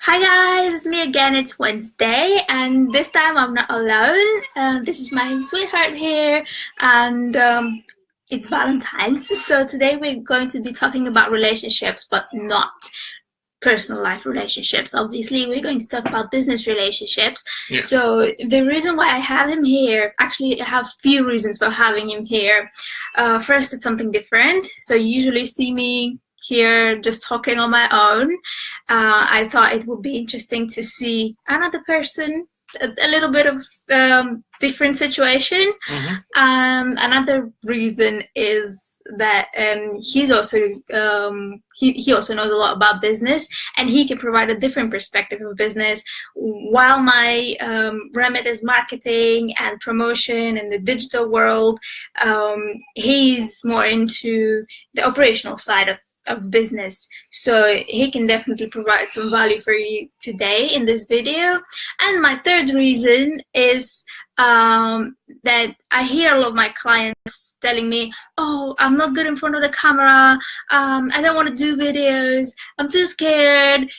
Hi guys, it's me again. It's Wednesday, and this time I'm not alone. This is my sweetheart here, and it's Valentine's. So today we're going to be talking about relationships, but not personal life relationships. Obviously, we're going to talk about business relationships. Yeah. So the reason why I have him here, actually, I have few reasons for having him here. First, it's something different. So you usually see me here just talking on my own. I thought it would be interesting to see another person, a little bit of different situation. Another reason is that he's also he also knows a lot about business, and he can provide a different perspective of business, while my remit is marketing and promotion in the digital world. He's more into the operational side of business, so he can definitely provide some value for you today in this video. And my third reason is that I hear a lot of my clients telling me, oh, I'm not good in front of the camera, I don't want to do videos, I'm too scared.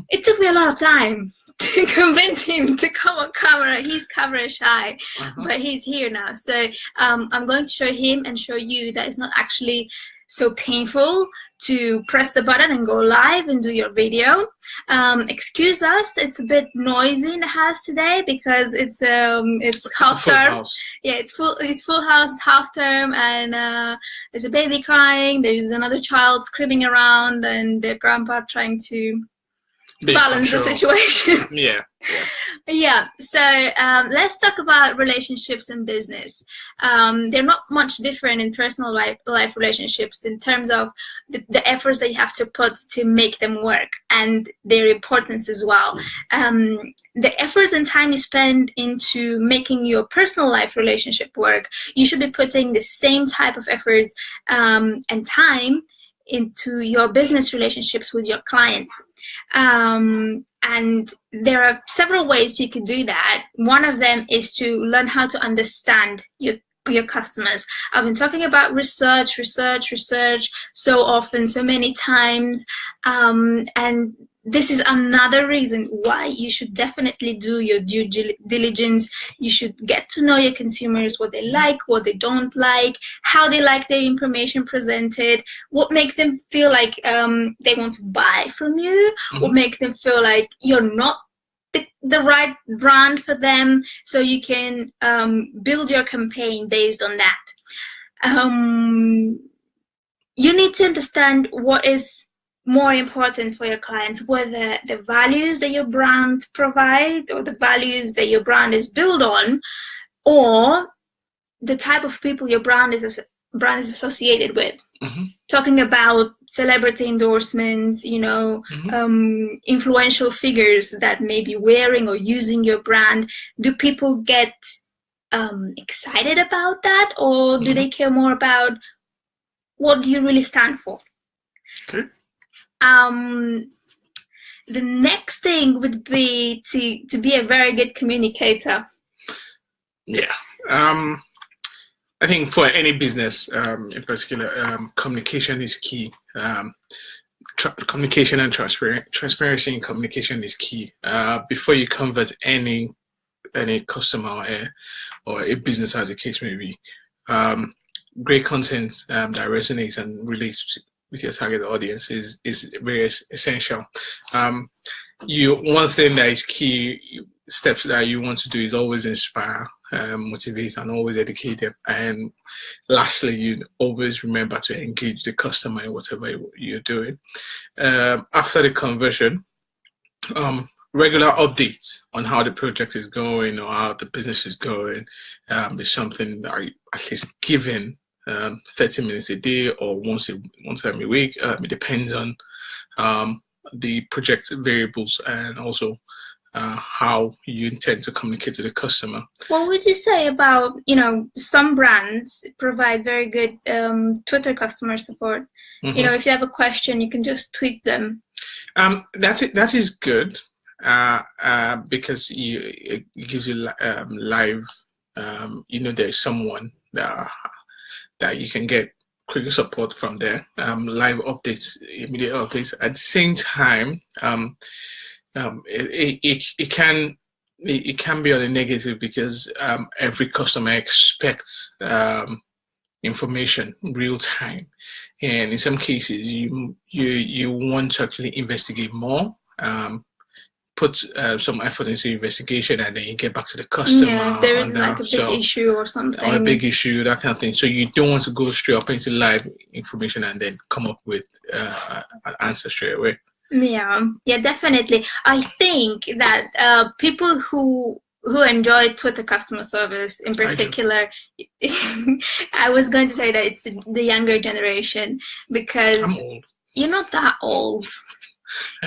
It took me a lot of time to convince him to come on camera. He's camera shy, but he's here now. So I'm going to show him and show you that it's not actually so painful to press the button and go live and do your video. Excuse us, it's a bit noisy in the house today because it's half term. Yeah, it's full house, it's half term, and there's a baby crying, there's another child screaming around, and their grandpa trying to balance the situation. Yeah, so let's talk about relationships and business. They're not much different in personal life relationships in terms of the efforts that you have to put to make them work, and their importance as well. The efforts and time you spend into making your personal life relationship work, you should be putting the same type of efforts and time into your business relationships with your clients. And there are several ways you could do that. One of them is to learn how to understand your customers. I've been talking about research so often, so many times, and this is another reason why you should definitely do your due diligence. You should get to know your consumers, what they like, what they don't like, how they like their information presented, what makes them feel like they want to buy from you, what makes them feel like you're not the right brand for them, so you can build your campaign based on that. You need to understand what is more important for your clients, whether the values that your brand provides or the values that your brand is built on, or the type of people your brand is associated with. Talking about celebrity endorsements, influential figures that may be wearing or using your brand. Do people get excited about that, or do they care more about what do you really stand for? Okay. The next thing would be to be a very good communicator. Yeah. I think for any business, in particular, communication is key. Communication and transparency in communication is key. Before you convert any customer or a business, as the case may be, great content that resonates and relates with your target audience is very essential. One thing that is key steps that you want to do is always inspire, motivate, and always educate them. And lastly, you always remember to engage the customer in whatever you're doing. After the conversion, regular updates on how the project is going or how the business is going is something that I at least given 30 minutes a day or once every week. It depends on the project variables and also how you intend to communicate to the customer. What would you say about, some brands provide very good Twitter customer support? If you have a question, you can just tweet them. That is good because it gives you live. There's someone that you can get quick support from there. Live updates, immediate updates. At the same time, It can be on a negative because every customer expects information real time, and in some cases you want to actually investigate more, put some effort into investigation, and then you get back to the customer. Yeah, there is like a big issue or something. Or a big issue, that kind of thing. So you don't want to go straight up into live information and then come up with an answer straight away. Yeah, definitely. I think that people who enjoy Twitter customer service in particular, I was going to say that it's the younger generation, because I'm old. You're not that old.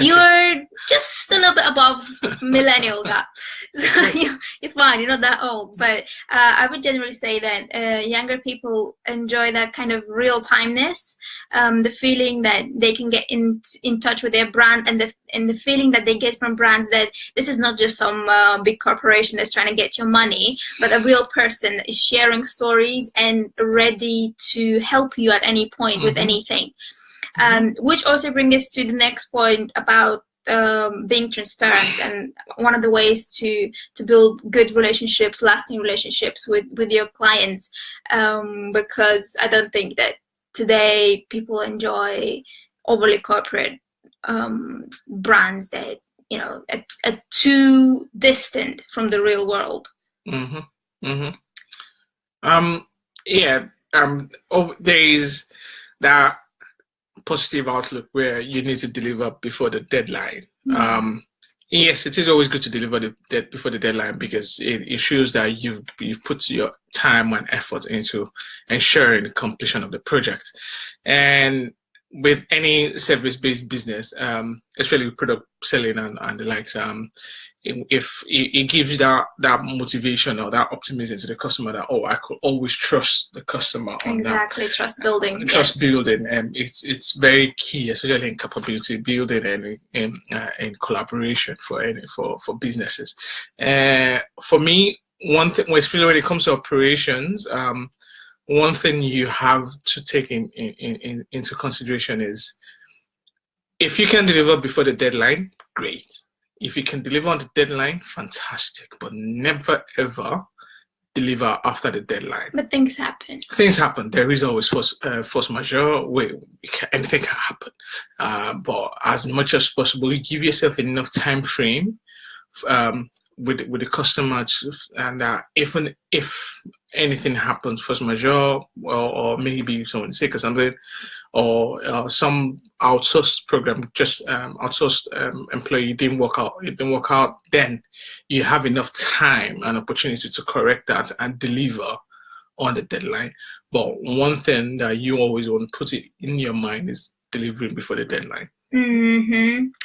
You're just a little bit above millennial gap. So you're fine, you're not that old. But I would generally say that younger people enjoy that kind of real timeness, the feeling that they can get in touch with their brand, and the feeling that they get from brands that this is not just some big corporation that's trying to get your money, but a real person is sharing stories and ready to help you at any point with anything. Which also brings us to the next point about being transparent, and one of the ways to build good relationships, lasting relationships with your clients, because I don't think that today people enjoy overly corporate brands that are too distant from the real world. There is that positive outlook where you need to deliver before the deadline. Yes, it is always good to deliver before the deadline, because it shows that you've put your time and effort into ensuring the completion of the project. And with any service-based business, especially with product selling and the likes, if it gives you that motivation or that optimism to the customer that, I could always trust the customer on that. Exactly, trust building. Trust building, and it's very key, especially in capability building and in collaboration for businesses. For me, one thing, especially when it comes to operations, one thing you have to take into consideration is, if you can deliver before the deadline, great. If you can deliver on the deadline, fantastic. But never ever deliver after the deadline. But things happen. Things happen. There is always force majeure. Anything can happen. But as much as possible, you give yourself enough time frame with the customer, and even if anything happens, force majeure, or maybe someone's sick or something, or some outsourced program, just outsourced employee didn't work out, then you have enough time and opportunity to correct that and deliver on the deadline. But one thing that you always want to put it in your mind is delivering before the deadline.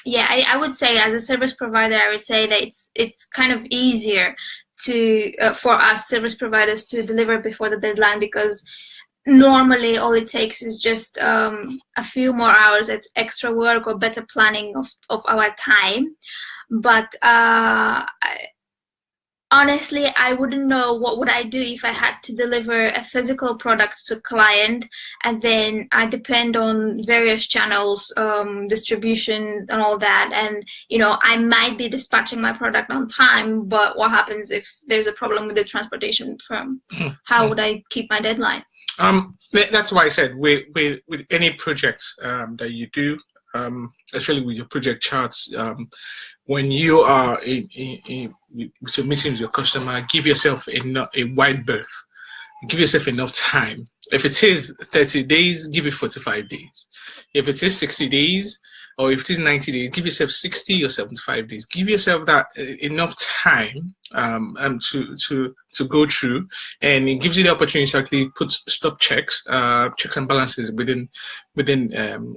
Yeah, I would say, as a service provider, I would say that it's kind of easier for us service providers to deliver before the deadline, because normally all it takes is just a few more hours of extra work or better planning of our time. But honestly, I wouldn't know what would I do if I had to deliver a physical product to a client, and then I depend on various channels, distribution and all that. And, I might be dispatching my product on time, but what happens if there's a problem with the transportation firm? How would I keep my deadline? That's why I said with any projects that you do, especially with your project charts, when you are in meeting with your customer, give yourself a wide berth. Give yourself enough time. If it is 30 days, give it 45 days. If it is 60 days, or if it is 90 days, give yourself 60 or 75 days. Give yourself that enough time to go through, and it gives you the opportunity to actually put stop checks and balances within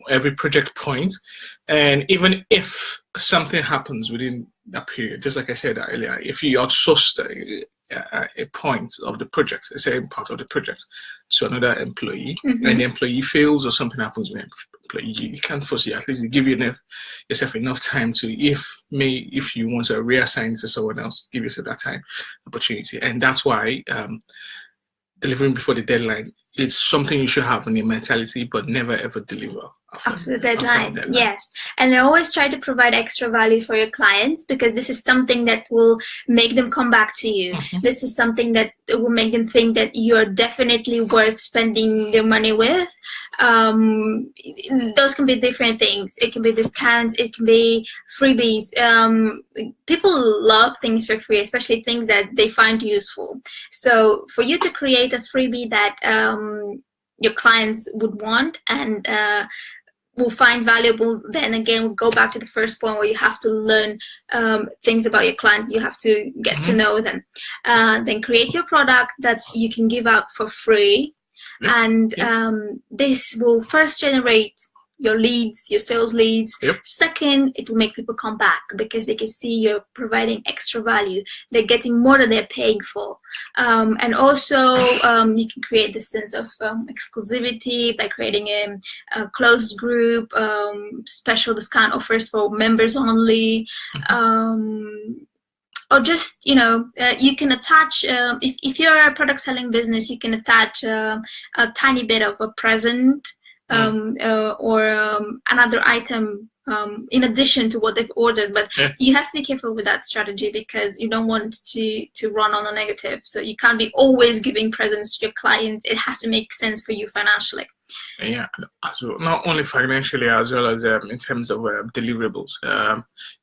every project point. And even if something happens within that period, just like I said earlier, if you outsourced a point of the project, a certain part of the project, to another employee, and the employee fails or something happens with the employee, you can't foresee. At least you give yourself enough time to, if you want to reassign to someone else, give yourself that time, opportunity. And that's why delivering before the deadline, it's something you should have in your mentality, but never ever deliver after the deadline. Yes. And I always try to provide extra value for your clients, because this is something that will make them come back to you. This is something that will make them think that you're definitely worth spending their money with. Those can be different things. It can be discounts, it can be freebies. People love things for free, especially things that they find useful. So for you to create a freebie that your clients would want and will find valuable, then again we'll go back to the first point where you have to learn things about your clients. You have to get to know them. Then create your product that you can give out for free. And this will first generate your leads, your sales leads. Second, it will make people come back because they can see you're providing extra value. They're getting more than they're paying for. And also you can create this sense of exclusivity by creating a closed group, special discount offers for members only. Or just, you can attach, if you're a product selling business, you can attach a tiny bit of a present or another item in addition to what they've ordered. But you have to be careful with that strategy, because you don't want to run on a negative. So you can't be always giving presents to your client. It has to make sense for you financially. Yeah, as well. Not only financially, as well as in terms of deliverables.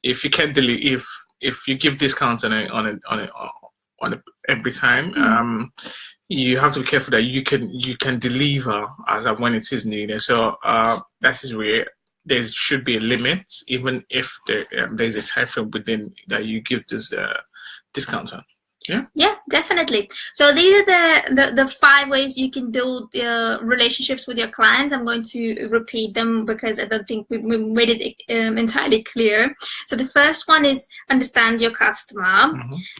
If you can't if you give discounts on every time, you have to be careful that you can deliver as of when it is needed. So that is where there should be a limit, even if there's a time frame within that you give this discounts on. Yeah, definitely. So these are the 5 ways you can build relationships with your clients. I'm going to repeat them because I don't think we made it entirely clear. So the first one is understand your customer.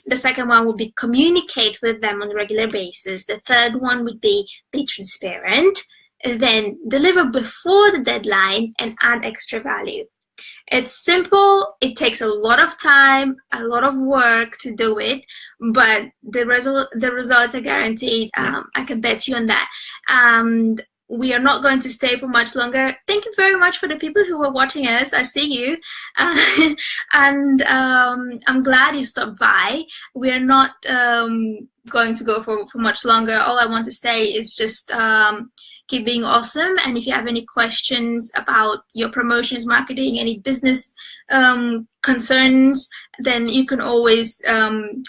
The second one would be communicate with them on a regular basis. The third one would be transparent. Then deliver before the deadline and add extra value. It's simple. It takes a lot of time, a lot of work to do it, but the results are guaranteed. I can bet you on that. And we are not going to stay for much longer. Thank you very much for the people who are watching us. I see you. And I'm glad you stopped by. We are not going to go for much longer. All I want to say is just keep being awesome. And if you have any questions about your promotions, marketing, any business concerns, then you can always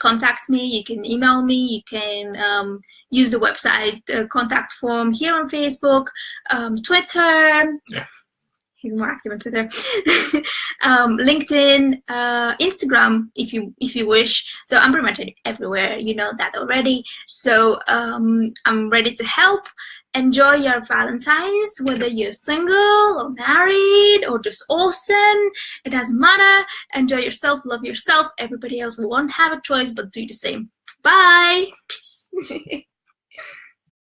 contact me. You can email me. You can use the website contact form here on Facebook, Twitter. He's more active on Twitter. LinkedIn, Instagram, if you wish. So I'm pretty much everywhere. You know that already. So I'm ready to help. Enjoy your Valentine's, whether you're single or married or just awesome. It doesn't matter. Enjoy yourself, love yourself. Everybody else won't have a choice but do the same. Bye.